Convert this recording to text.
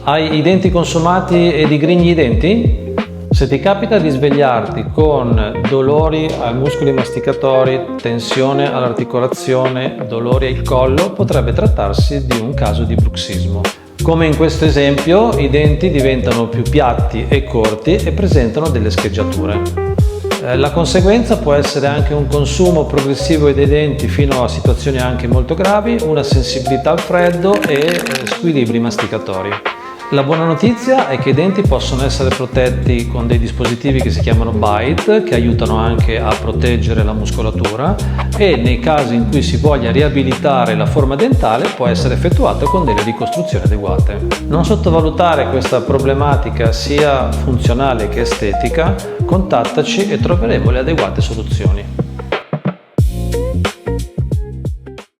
Hai i denti consumati e digrigni i denti? Se ti capita di svegliarti con dolori ai muscoli masticatori, tensione all'articolazione, dolori al collo, potrebbe trattarsi di un caso di bruxismo. Come in questo esempio, i denti diventano più piatti e corti e presentano delle scheggiature. La conseguenza può essere anche un consumo progressivo dei denti fino a situazioni anche molto gravi, una sensibilità al freddo e squilibri masticatori. La buona notizia è che i denti possono essere protetti con dei dispositivi che si chiamano Bite, che aiutano anche a proteggere la muscolatura, e nei casi in cui si voglia riabilitare la forma dentale può essere effettuato con delle ricostruzioni adeguate. Non sottovalutare questa problematica sia funzionale che estetica, contattaci e troveremo le adeguate soluzioni.